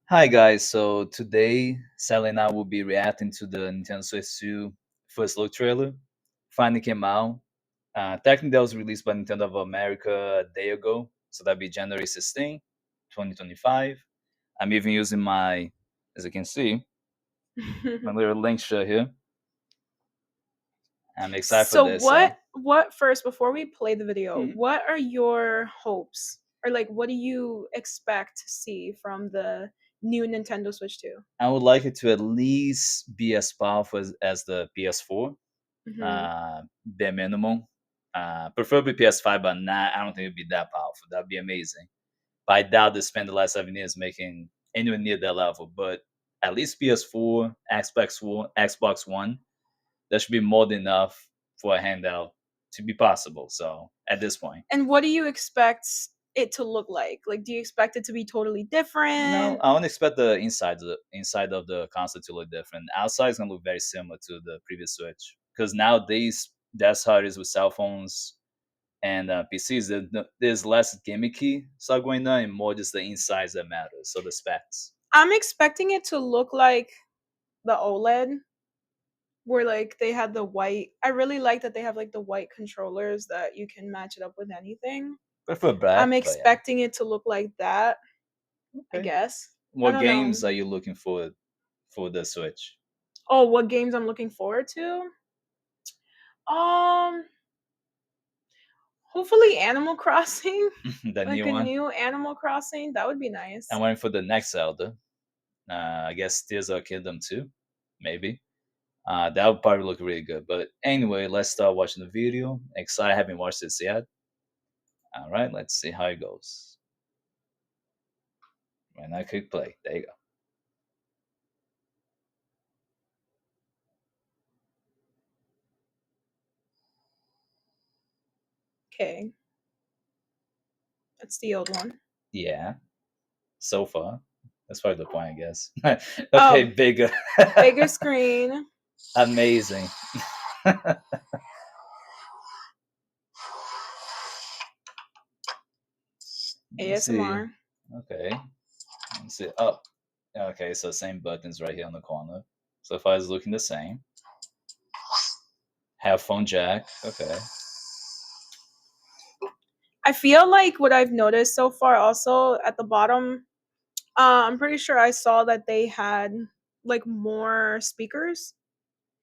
Hi guys, so today Sally and I will be reacting to the Nintendo Switch 2 first look trailer. Finally came out. Technically that was released by Nintendo of America a day ago, so that'd be January 16, 2025. I'm even using my, as you can see, my little link shirt here. I'm excited for So this. what first before we play the video, Mhm. what are your hopes? Or like what do you expect to see from the new Nintendo Switch 2? I would like it to at least be as powerful as the PS4, Mhm. bare minimum. Preferably PS5, but not. I don't think it'd be that powerful. That'd be amazing. But I doubt they spent the last 7 years making anywhere near that level. But at least PS4, Xbox One, that should be more than enough for a handout to be possible. So at this point, And what do you expect it to look like? Like do you expect it to be totally no, different? I don't expect the inside of the console to look different. Outside is gonna look very similar to the previous Switch because nowadays that's how it is with cell phones and PCs. There's less gimmicky stuff going on and more just the insides that matter. So the specs. I'm expecting it to look like the OLED where like they had the white. I really like that they have like the white controllers that you can match it up with anything. Prefer I'm black, but yeah. expecting it to look like that, I Okay. guess. I What don't know. games are you looking for the Switch? Oh, what games I'm looking forward to? Um, hopefully Animal Crossing, The like new a one. new Animal Crossing. That would be I'm nice. waiting for the next Zelda. I guess Tears of the Kingdom 2, maybe. That would probably look really good. But anyway, let's start watching the video. Excited, I haven't watched this yet. All right, let's see how it goes. When I click play, there you go. Okay, that's the old one. Yeah, so far. That's probably the point, I guess. Okay, Oh, bigger. bigger screen. Amazing. Let's see. ASMR. Okay. Let's see. Up. Okay, so same buttons right here on the corner. So far it's looking the same. Headphone jack. Okay. I feel like what I've noticed so far also at the bottom, I'm pretty sure I saw that they had like more speakers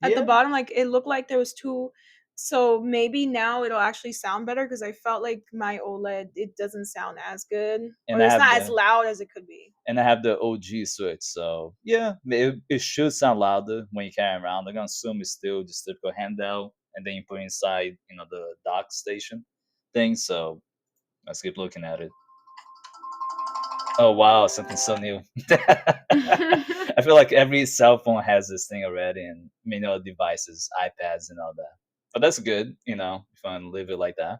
at the Yeah. bottom. Like it looked like there was two. So maybe now it'll actually sound better because I felt like my OLED it doesn't sound as good or And I it's have not as the loud as it could be. OG Switch, so yeah, it should sound louder when you carry it around. I'm gonna assume it's still just typical handheld, and then you put inside, the dock station thing. So let's keep looking at it. Oh wow, something so new. I feel like every cell phone has this thing already, and many other devices, iPads, and all that. But that's good, if you want to live it like that.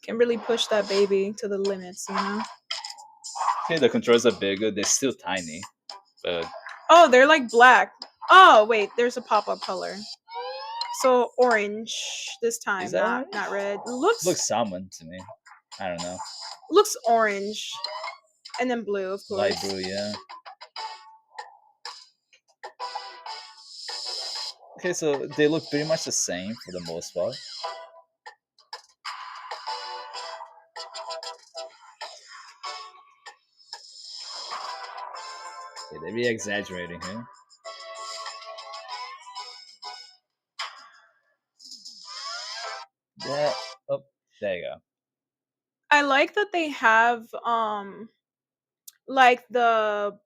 Can really push that baby to the limits. Okay, the controls are bigger. They're still tiny, but Oh, they're like black. Oh wait, there's a pop-up color. So orange this is time, that not orange? not red. Looks salmon to me. I don't know. Looks orange, and then blue, of Light course. blue, yeah. Okay, so they look pretty much the same for the most part. Okay, they're really exaggerating here. Yeah. Oh, there you go. I like that they have like the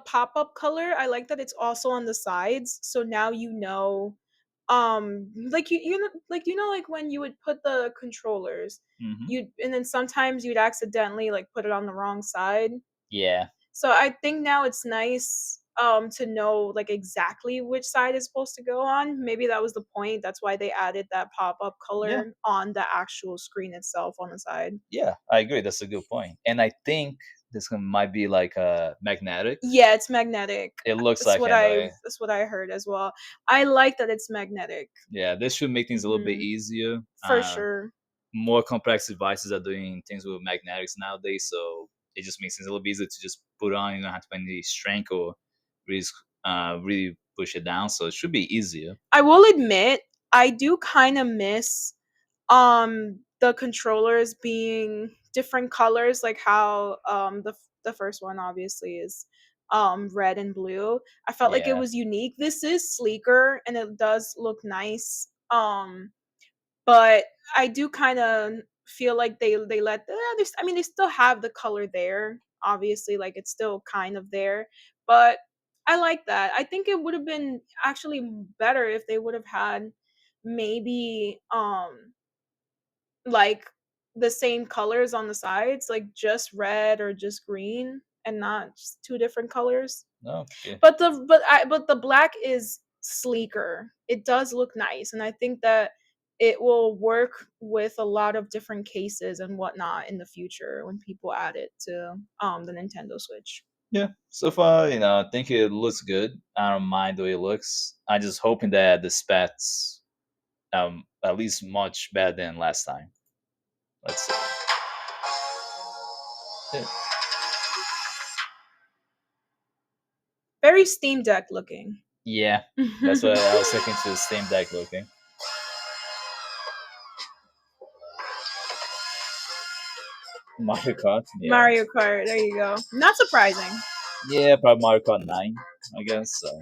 pop-up color. I like that it's also on the sides. So now like like when you would put the controllers, Hmm. you and then sometimes you'd accidentally like put it on the wrong side. Yeah. So I think now it's nice to know like exactly which side is supposed to go on. Maybe that was the point. That's why they added that pop-up Yeah. color on the actual screen itself on the side. Yeah. I agree. That's a good point. And I think this one might be like magnetic. Yeah, it's magnetic. It looks like anyway. That's what I heard as well. I like that it's magnetic. Yeah, this should make things a little bit Hmm. easier. For sure. more complex devices are doing things with magnetics nowadays, so it just makes it a little bit easier to just put on. You don't have to put any strength or really, really push it down. So it should be easier. I will admit, I do kind of miss the controllers being different colors, like how the first one obviously is red and blue. I felt like it Yeah. was unique. This is sleeker and it does look nice. But I do kind of feel like they let I mean they still have the color there, obviously, like it's still kind of there, but I like that. I think it would have been actually better if they would have had maybe like the same colors on the sides, like just red or just green and not just two different colors. No. Yeah. But the black is sleeker. It does look nice, and I think that it will work with a lot of different cases and whatnot in the future when people add it to the Nintendo Switch. Yeah. So far, I think it looks good. I don't mind the way it looks. I just hoping that the specs at least much better than last time. Let's see. Yeah. Very Steam Deck looking. Yeah, that's what I was thinking to Steam Deck looking. Mario Kart, yeah. Mario Kart. There you go. Not surprising. Yeah, probably Mario Kart 9, I guess. So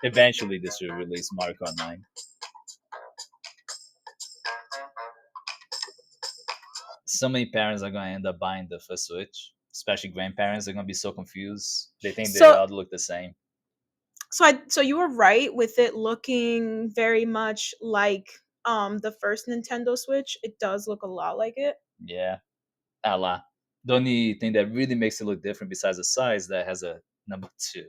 eventually they should release Mario Kart 9. So many parents are gonna end up buying the first Switch, especially grandparents. They're gonna be so confused. They think they So all look the same. so you were right with it looking very much like the first Nintendo Switch. It does look a lot like it. Yeah, a lot. The only thing that really makes it look different besides the size that has a number two.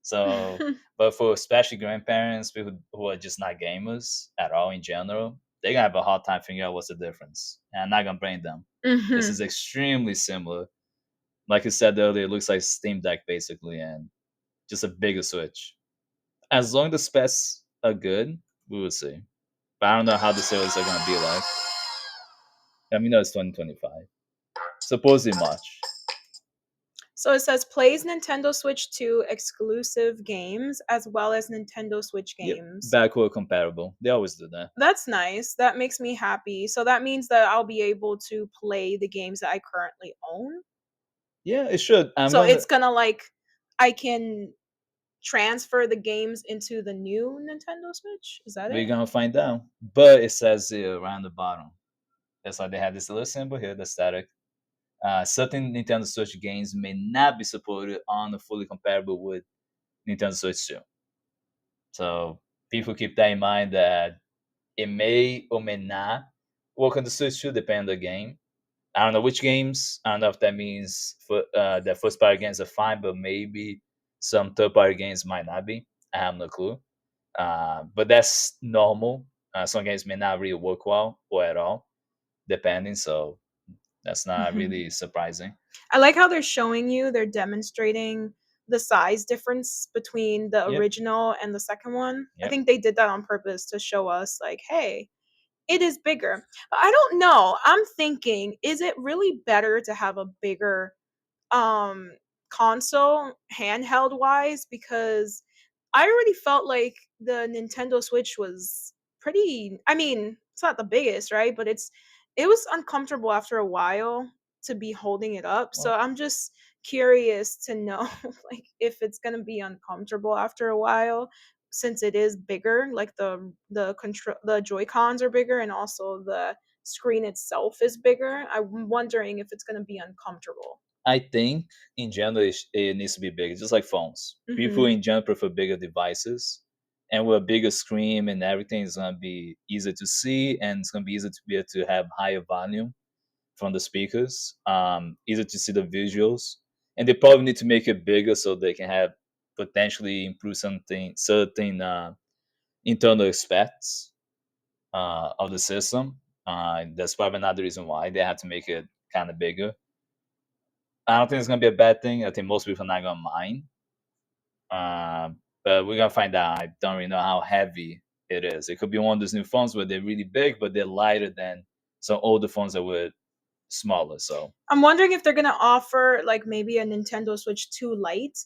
So, but for especially grandparents, people who are just not gamers at all in general, they're gonna have a hard time figuring out what's the difference. And I'm not gonna blame them. This Hmm. is extremely similar. Like I said earlier, it looks like Steam Deck basically, and just a bigger Switch. As long as the specs are good, we will see. But I don't know how the sales are gonna be like. I mean, no, it's 2025. Supposedly March. So it says plays Nintendo Switch 2 exclusive games as well as Nintendo Switch Yep, games. backward compatible. They always do that. That's nice. That makes me happy. So that means that I'll be able to play the games that I currently own. Yeah, it should. I'm So gonna. it's gonna like I can transfer the games into the new Nintendo Switch. Is that We're it? gonna find out. But it says around the bottom. That's why they have this little symbol here, the static. Certain Nintendo Switch games may not be supported on a fully compatible with Nintendo Switch 2. So people keep that in mind that it may or may not work on the Switch 2, depending on the game. I don't know which games. I don't know if that means that first party games are fine, but maybe some third party games might not be. I have no clue. But that's normal. Some games may not really work well or at all, depending. So that's not Hmm. really surprising. I like how they're demonstrating the size difference between the Yep. original and the second one. I Yep. think they did that on purpose to show us, like, hey, it is bigger. But I don't know. I'm thinking, is it really better to have a bigger um console handheld wise, because I already felt like the Nintendo Switch was pretty, I mean, it's not the biggest, right? But it was uncomfortable after a while to be holding it up. So Well, I'm just curious to know like if it's going to be uncomfortable after a while since it is bigger, like the Joy-Cons are bigger and also the screen itself is bigger. I'm wondering if it's going to be uncomfortable. I think in general it needs to be bigger, just like phones. People Mhm. in general prefer bigger devices, and with a bigger screen and everything, it's gonna be easier to see, and it's gonna be easier to be able to have higher volume from the speakers. Easier to see the visuals, and they probably need to make it bigger so they can have potentially improve something certain internal specs of the system. That's probably another reason why they have to make it kind of bigger. I don't think it's gonna be a bad thing. I think most people are not gonna mind. But we're gonna find out. I don't really know how heavy. it is. It could be one of those new phones where they're really big, but they're lighter than some older phones that were smaller. So I'm wondering if they're gonna offer like maybe a Nintendo Switch 2 Lite,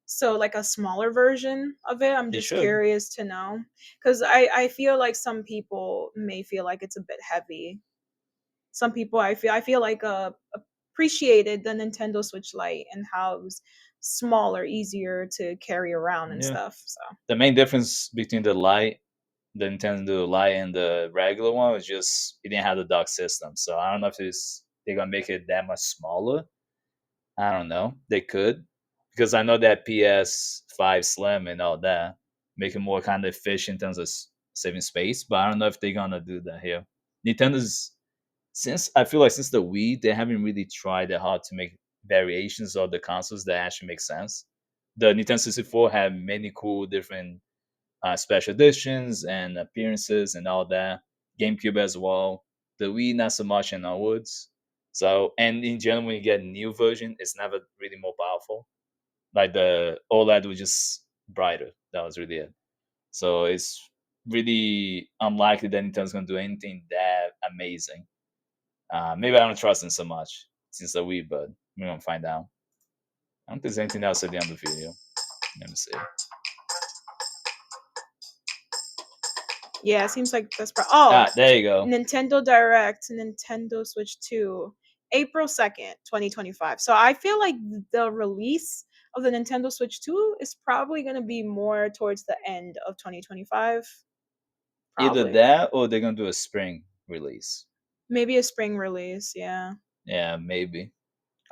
so like a smaller version of it. I'm they just should. curious to know because I feel like some people may feel like it's a bit heavy. Some people I feel like appreciated the Nintendo Switch Lite and how it was smaller, easier to carry around and Yeah. stuff. So The main difference between the Nintendo Lite, and the regular one was just it didn't have the dock system. So I don't know if they're gonna make it that much smaller. I don't know. They could, because I know that PS5 Slim and all that make it more kind of efficient in terms of saving space. But I don't know if they're gonna do that here. Nintendo's since I feel like since the Wii, they haven't really tried that hard to make variations of the consoles that actually make sense. The Nintendo 64 had many cool different special editions and appearances and all that. GameCube as well. The Wii not so much in onwards. So and in general, when you get a new version, it's never really more powerful. Like the OLED was just brighter. That was really it. So it's really unlikely that Nintendo's gonna do anything that amazing. Maybe I don't trust them so much since the Wii, but we're gonna find out. I don't think there's anything else at the end of the video. Let me see. yeah, it seems like that's oh, There you go. Nintendo Direct, Nintendo Switch 2, April 2nd, 2025. So I feel like the release of the Nintendo Switch 2 is probably going to be more towards the end of 2025. Either Probably. that or they're gonna do a spring release. Maybe a spring release, yeah. Yeah, maybe.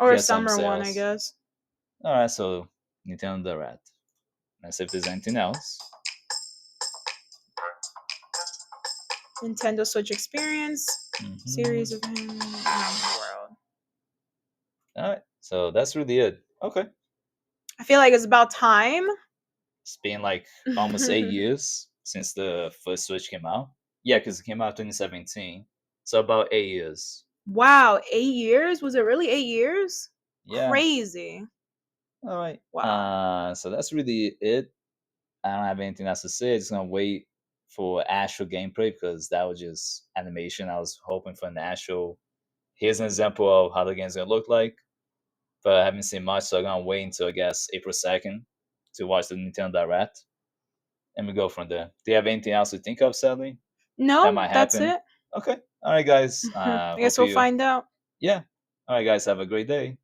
Or a Get some summer one, I sales. guess. All right, so Nintendo Direct. Let's see if there's anything else. Nintendo Switch Experience, series of Hmm. him around the world. All right, so that's really it. Okay, I feel like it's about time. it's been like almost 8 years since the first Switch came out. Yeah, because it came out 2017, so about 8 years. Wow, 8 years? Was it really 8 years? Yeah. Crazy. All right. Wow. So that's really it. I don't have anything else to say. Just gonna wait for actual gameplay because that was just animation. I was hoping for an actual. Here's an example of how the game's gonna look like, but I haven't seen much, so I'm gonna wait until I guess April 2nd to watch the Nintendo Direct, and we go from there. Do you have anything else to think of, Sally? That No, might that's happen. it. Okay. All right, guys. I guess Hope we'll you. find out. Yeah. All right, guys. Have a great day.